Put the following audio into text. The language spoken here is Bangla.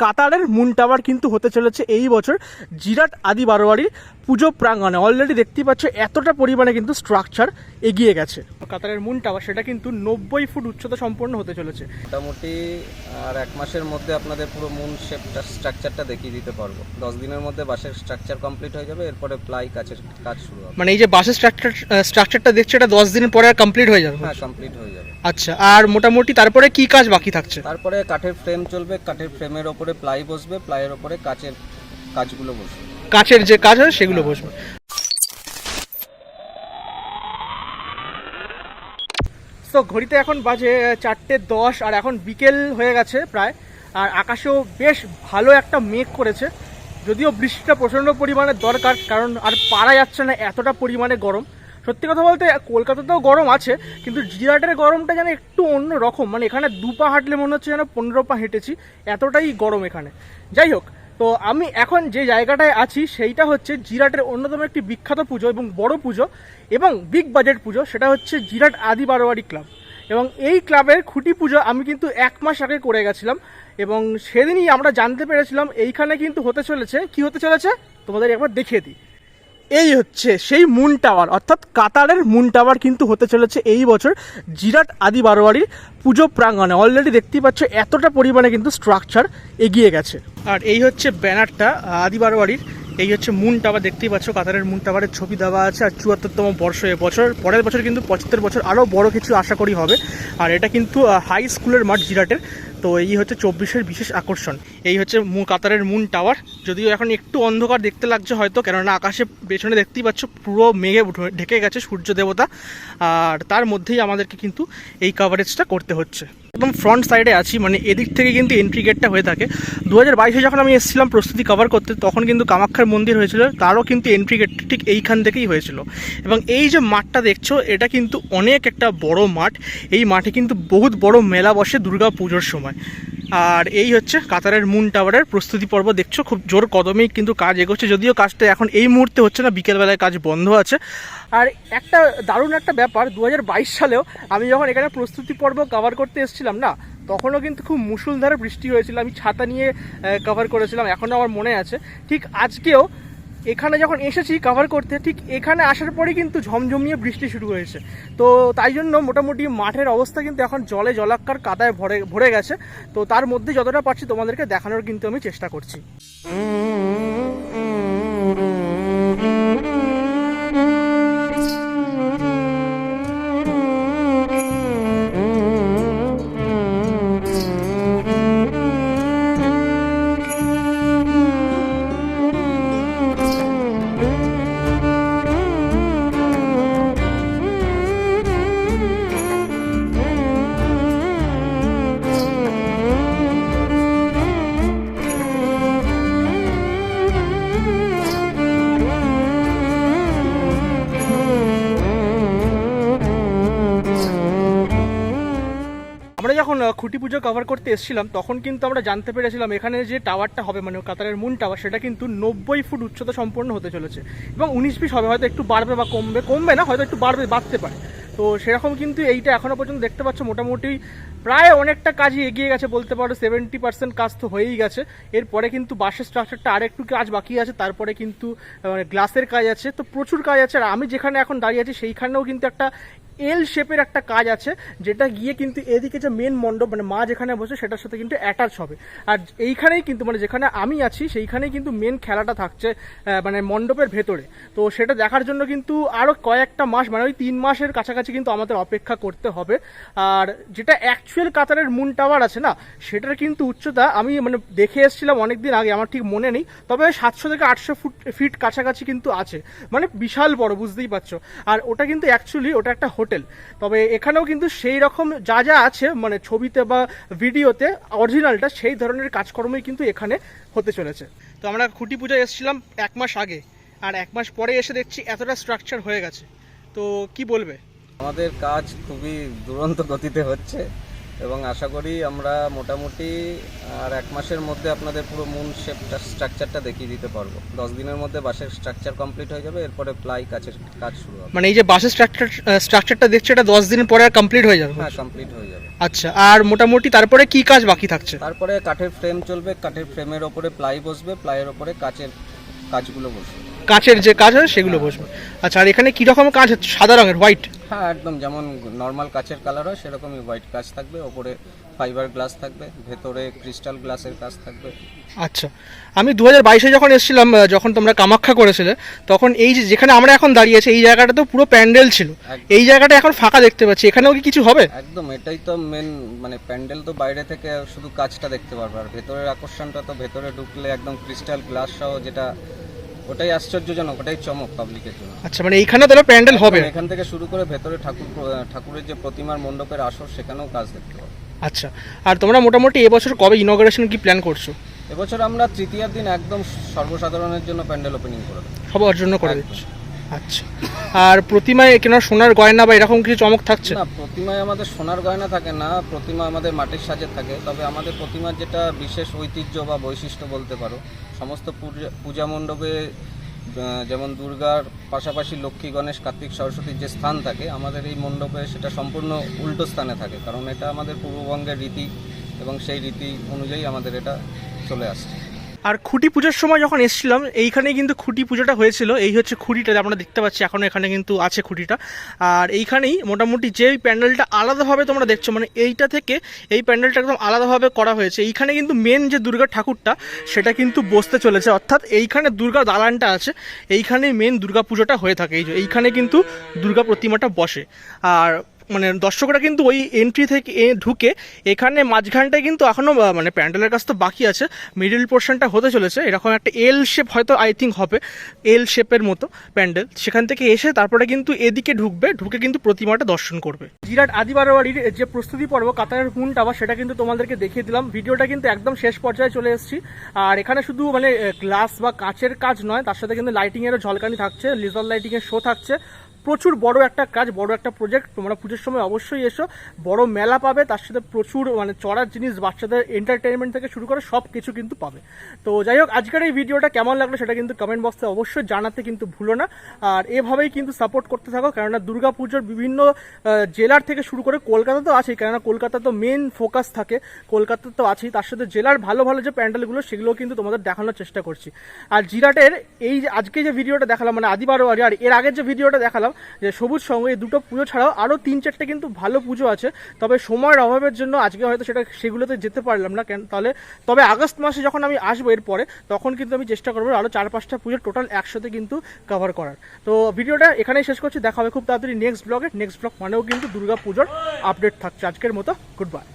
কাতারের মুন টাওয়ার কিন্তু হতে চলেছে এই বছর জিরাট আদি বারোয়ারির পুজো প্রাঙ্গণে। অলরেডি দেখতেই পাচ্ছ এতটা পরিমাণে কিন্তু স্ট্রাকচার এগিয়ে গেছে। কাতারের মুন টাওয়ার সেটা কিন্তু 90 ফুট উচ্চতা সম্পন্ন হতে চলেছে। মোটামুটি আর এক মাসের মধ্যে আপনাদের পুরো মুন শেপটা স্ট্রাকচারটা দেখিয়ে দিতে পারবো। 10 দিনের মধ্যে বাসের স্ট্রাকচার কমপ্লিট হয়ে যাবে, এরপরে প্লাই কাজের কাজ শুরু হবে। মানে এই যে বাসের স্ট্রাকচারটা দেখছো এটা 10 দিনের পরে কমপ্লিট হয়ে যাবে? হ্যাঁ, কমপ্লিট হয়ে যাবে। আচ্ছা, আর মোটামুটি তারপরে কি কাজ বাকি থাকছে? তারপরে কাঠের ফ্রেম চলবে, কাঠের ফ্রেমের ওপরে প্লাই বসবে, প্লাইয়ের ওপরে কাচের কাজগুলো বসবে, কাচের যে কাজ হয় সেগুলো বসবে। তো ঘড়িতে এখন বাজে 4:10 আর এখন বিকেল হয়ে গেছে প্রায়। আর আকাশেও বেশ ভালো একটা মেঘ করেছে, যদিও বৃষ্টিটা প্রচণ্ড পরিমাণে দরকার, কারণ আর পারা যাচ্ছে না, এতটা পরিমাণে গরম। সত্যি কথা বলতে কলকাতাতেও গরম আছে, কিন্তু জিরাটের গরমটা যেন একটু অন্য রকম। মানে এখানে 2 পা হাঁটলে মনে হচ্ছে যেন 15 পা হেঁটেছি, এতটাই গরম এখানে। যাই হোক, তো আমি এখন যে জায়গাটায় আছি সেইটা হচ্ছে জিরাটের অন্যতম একটি বিখ্যাত পুজো এবং বড় পুজো এবং বিগ বাজেট পুজো, সেটা হচ্ছে জিরাট আদি বারোয়ারি ক্লাব। এবং এই ক্লাবের খুঁটি পুজো আমি কিন্তু 1 মাস আগে করে গেছিলাম, এবং সেদিনই আমরা জানতে পেরেছিলাম এইখানে কিন্তু হতে চলেছে, কি হতে চলেছে তোমাদের একবার দেখিয়ে দিই। এই হচ্ছে সেই মুন টাওয়ার, অর্থাৎ কাতারের মুন টাওয়ার কিন্তু হতে চলেছে এই বছর জিরাট আদি বারোয়ারির পুজো প্রাঙ্গণে। অলরেডি দেখতেই পাচ্ছ এতটা পরিমাণে কিন্তু স্ট্রাকচার এগিয়ে গেছে। আর এই হচ্ছে ব্যানারটা আদি বারোয়ারির, এই হচ্ছে মুন টাওয়ার দেখতেই পাচ্ছ, কাতারের মুন টাওয়ারের ছবি দেওয়া আছে। আর 74তম বর্ষ এবছর, পরের বছর কিন্তু 75 বছর, আরও বড় কিছু আশা করি হবে। আর এটা কিন্তু হাই স্কুলের মাঠ জিরাটের। তো এই হচ্ছে 24-এর বিশেষ আকর্ষণ। এই হচ্ছে কাতারের মুন টাওয়ার, যদিও এখন একটু অন্ধকার দেখতে লাগছে হয়তো, কেননা আকাশে পেছনে দেখতেই পাচ্ছ পুরো মেঘে ঢেকে গেছে সূর্য দেবতা। আর তার মধ্যেই আমাদেরকে কিন্তু এই কভারেজটা করতে হচ্ছে। একদম ফ্রন্ট সাইডে আছি, মানে এদিক থেকে কিন্তু এন্ট্রি গেটটা হয়ে থাকে। 2022-এ যখন আমি এসেছিলাম প্রস্তুতি কভার করতে, তখন কিন্তু কামাখ্যার মন্দির হয়েছিল, তারও কিন্তু এন্ট্রি গেটটা ঠিক এইখান থেকেই হয়েছিল। এবং এই যে মাঠটা দেখছো, এটা কিন্তু অনেক একটা বড় মাঠ। এই মাঠে কিন্তু বহুত বড় মেলা বসে দুর্গা পুজোর সময়। আর এই হচ্ছে কাতারের মুন টাওয়ারের প্রস্তুতি পর্ব দেখছো, খুব জোর কদমেই কিন্তু কাজ এগোচ্ছে, যদিও কাজটা এখন এই মুহূর্তে হচ্ছে না, বিকেলবেলায় কাজ বন্ধ আছে। আর একটা দারুণ একটা ব্যাপার, 2022 সালেও আমি যখন এখানে প্রস্তুতি পর্ব কভার করতে এসেছিলাম না, তখনও কিন্তু খুব মুষলধারে বৃষ্টি হয়েছিল। আমি ছাতা নিয়ে কভার করেছিলাম, এখনও আমার মনে আছে। ঠিক আজকেও এখানে যখন এসেছি কভার করতে, ঠিক এখানে আসার পরেই কিন্তু ঝমঝমিয়ে বৃষ্টি শুরু হয়েছে। তো তাই জন্য মোটামুটি মাঠের অবস্থা কিন্তু এখন জলে জলাক্কার কাদায় ভরে গেছে। তো তার মধ্যে যতটা পারছি তোমাদেরকে দেখানোর কিন্তু আমি চেষ্টা করছি। আমরা যখন খুঁটি পুজো কভার করতে এসেছিলাম, তখন কিন্তু আমরা জানতে পেরেছিলাম এখানে যে টাওয়ারটা হবে, মানে কাতারের মুন টাওয়ার, সেটা কিন্তু 90 ফুট উচ্চতা সম্পন্ন হতে চলেছে এবং 19 ফিট হবে। হয়তো একটু বাড়বে বা কমবে না, হয়তো একটু বাড়তে পারে। তো সেরকম কিন্তু এইটা এখনও পর্যন্ত দেখতে পাচ্ছ মোটামুটি প্রায় অনেকটা কাজই এগিয়ে গেছে বলতে পারো। 70% কাজ তো হয়েই গেছে। এরপরে কিন্তু বাসের স্ট্রাকচারটা আর একটু কাজ বাকি আছে, তারপরে কিন্তু মানে গ্লাসের কাজ আছে, তো প্রচুর কাজ আছে। আর আমি যেখানে এখন দাঁড়িয়ে আছি সেইখানেও কিন্তু একটা এল শেপের একটা কাজ আছে, যেটা গিয়ে কিন্তু এদিকে যে মেন মণ্ডপ, মানে মা যেখানে বসে সেটার সাথে কিন্তু অ্যাটাচ হবে। আর এইখানেই কিন্তু মানে যেখানে আমি আছি সেইখানেই কিন্তু মেন খেলাটা থাকছে, মানে মণ্ডপের ভেতরে। তো সেটা দেখার জন্য কিন্তু আরও কয়েকটা মাস, মানে ওই 3 মাসের কাছাকাছি কিন্তু আমাদের অপেক্ষা করতে হবে। আর যেটা অ্যাকচুয়াল কাতারের মুন টাওয়ার আছে না, সেটার কিন্তু উচ্চতা আমি মানে দেখে এসেছিলাম অনেকদিন আগে, আমার ঠিক মনে নেই, তবে 700 থেকে 800 ফিট কাছাকাছি কিন্তু আছে, মানে বিশাল বড়, বুঝতেই পারছো। আর ওটা কিন্তু অ্যাকচুয়ালি ওটা একটা হোটেল। তবে এখানেও কিন্তু সেই রকম যা যা আছে, মানে ছবিতে বা ভিডিওতে অরিজিনালটা, সেই ধরনের কাজকর্মই কিন্তু এখানে হতে চলেছে। তো আমরা খুঁটি পূজায় এসেছিলাম 1 মাস আগে, আর 1 মাস পরে এসে দেখছি এতটা স্ট্রাকচার হয়ে গেছে। তো কি বলবে? আমাদের কাজ খুবই দুরন্ত গতিতে হচ্ছে। এবং আশা করি আমরা মোটামুটি আর 1 মাসের মধ্যে আপনাদের পুরো মুন শেপটা স্ট্রাকচারটা দেখিয়ে দিতে পারবো। 10 দিনের মধ্যে বাঁশের স্ট্রাকচার কমপ্লিট হয়ে যাবে, এরপরে প্লাই কাজের কাজ শুরু হবে। মানে এই যে বাসের স্ট্রাকচারটা দেখছো এটা 10 দিন পরে কমপ্লিট হয়ে যাবে? হ্যাঁ, কমপ্লিট হয়ে যাবে। আচ্ছা, আর মোটামুটি তারপরে কি কাজ বাকি থাকছে? তারপরে কাঠের ফ্রেম চলবে, কাঠের ফ্রেমের ওপরে প্লাই বসবে, প্লাইয়ের ওপরে কাচের কাজগুলো বসবে, কাচের যে কাজ হয় সেগুলো বসবে। আচ্ছা, আর এখানে কি রকম কাজ হচ্ছে? সাদা রঙের, হোয়াইট? হ্যাঁ, একদম যেমন নর্মাল কাচের কালার হয় সেরকমই হোয়াইট কাজ থাকবে, ওপরে ফাইবার গ্লাস থাকবে, ভেতরে ক্রিস্টাল গ্লাসের কাজ থাকবে। আচ্ছা, আমি 2022-এ যখন এসেছিলাম, যখন তোমরা কামাখ্যা করেছিলে, তখন এই যে যেখানে আমরা এখন দাঁড়িয়ে আছি এই জায়গাটা তো পুরো প্যান্ডেল ছিল, এই জায়গাটা এখন ফাঁকা দেখতে পাচ্ছি, এখানেও কি কিছু হবে? একদম, এটাই তো মেন, মানে প্যান্ডেল তো বাইরে থেকে শুধু কাজটা দেখতে পারবে, আর ভেতরের আকর্ষণটা তো ভেতরে ঢুকলে একদম ক্রিস্টাল গ্লাস সহ, যেটা ওটাই আশ্চর্যজনক, ওটাই চমক পাবলিকের জন্য। আচ্ছা, মানে এইখানে তাহলে প্যান্ডেল হবে? এখান থেকে শুরু করে ভেতরে ঠাকুরের যে প্রতিমার মণ্ডপের আসর, সেখানেও কাজ দেখতে পাবে। আচ্ছা, আর তোমরা মোটামুটি এবছর কবে ইনঅগারেশন কি প্ল্যান করছো? এবছর আমরা তৃতীয়ার দিন একদম সর্বসাধারণের জন্য প্যান্ডেল ওপেনিং করে দেবো, সবার জন্য করে দিচ্ছি। আচ্ছা, আর প্রতিমায় কেন সোনার গয়না বা এরকম কিছু চমক থাকছে? না, প্রতিমায় আমাদের সোনার গয়না থাকে না, প্রতিমা আমাদের মাটির সাজে থাকে। তবে আমাদের প্রতিমার যেটা বিশেষ ঐতিহ্য বা বৈশিষ্ট্য বলতে পারো, সমস্ত পূজা মণ্ডপে যেমন দুর্গার পাশাপাশি লক্ষ্মী, গণেশ, কার্তিক, সরস্বতীর যে স্থান থাকে, আমাদের এই মণ্ডপে সেটা সম্পূর্ণ উল্টো স্থানে থাকে, কারণ এটা আমাদের পূর্ববঙ্গের রীতি এবং সেই রীতি অনুযায়ী আমাদের এটা চলে আসছে। আর খুঁটি পুজোর সময় যখন এসেছিলাম এইখানেই কিন্তু খুঁটি পুজোটা হয়েছিল। এই হচ্ছে খুঁটিটা আমরা দেখতে পাচ্ছি, এখনও এখানে কিন্তু আছে খুঁটিটা। আর এইখানেই মোটামুটি যে প্যান্ডেলটা আলাদাভাবে তোমরা দেখছো, মানে এইটা থেকে এই প্যান্ডেলটা একদম আলাদাভাবে করা হয়েছে। এইখানে কিন্তু মেন যে দুর্গা ঠাকুরটা সেটা কিন্তু বসতে চলেছে, অর্থাৎ এইখানে দুর্গা দালানটা আছে, এইখানেই মেন দুর্গা পুজোটা হয়ে থাকে। এইখানে কিন্তু দুর্গা প্রতিমাটা বসে। আর মানে দর্শকরা কিন্তু ওই এন্ট্রি থেকে ঢুকে এখানে মাঝখানটায় কিন্তু এখনও মানে প্যান্ডেলের কাজ তো বাকি আছে, মিডল পোর্শনটা হতে চলেছে, এরকম একটা এল শেপ হয়তো আই থিঙ্ক হবে, এল শেপের মতো প্যান্ডেল। সেখান থেকে এসে তারপরে কিন্তু এদিকে ঢুকে কিন্তু প্রতিমাটা দর্শন করবে। জিরাট আদিবারোয়ারির যে প্রস্তুতি পর্ব কাতারের হুন টাওয়ার, সেটা কিন্তু তোমাদেরকে দেখিয়ে দিলাম। ভিডিওটা কিন্তু একদম শেষ পর্যায়ে চলে এসেছি। আর এখানে শুধু মানে গ্লাস বা কাচের কাজ নয়, তার সাথে কিন্তু লাইটিংয়েরও ঝলকানি থাকছে, লেজার লাইটিংয়ের শো থাকছে। প্রচুর বড় একটা কাজ, বড় একটা প্রজেক্ট। তোমরা পুজোর সময় অবশ্যই এসো, বড় মেলা পাবে, তার সাথে প্রচুর মানে চড়ার জিনিস, বাচ্চাদের এন্টারটেনমেন্ট থেকে শুরু করে সব কিছু কিন্তু পাবে। তো যাই হোক, আজকের এই ভিডিওটা কেমন লাগলো সেটা কিন্তু কমেন্ট বক্সে অবশ্যই জানাতে কিন্তু ভুলো না। আর এভাবেই কিন্তু সাপোর্ট করতে থাকো, কেননা দুর্গা পুজোর বিভিন্ন জেলার থেকে শুরু করে কলকাতা তো আছেই, কেননা কলকাতা তো মেন ফোকাস থাকে, কলকাতা তো আছেই, তার সাথে জেলার ভালো ভালো যে প্যান্ডেলগুলো সেগুলো কিন্তু তোমাদের দেখানোর চেষ্টা করছি। আর জিরাটের এই যে আজকে যে ভিডিওটা দেখালাম, মানে আদিবারোয়ারি, আর এর আগের যে ভিডিওটা দেখালাম যে সবুজ সঙ্গ, এই দুটো পুজো ছাড়াও আরও 3-4টে কিন্তু ভালো পুজো আছে। তবে সময়ের অভাবের জন্য আজকে হয়তো সেগুলোতে যেতে পারলাম না, তবে আগস্ট মাসে যখন আমি আসবো এরপরে, তখন কিন্তু আমি চেষ্টা করবো আরও 4-5টা পুজো টোটাল একসাথে কিন্তু কভার করার। তো ভিডিওটা এখানেই শেষ করছি, দেখা হবে খুব তাড়াতাড়ি নেক্সট ব্লগে। নেক্সট ব্লগ মানেও কিন্তু দুর্গা পুজোর আপডেট থাকছে। আজকের মতো গুড বাই।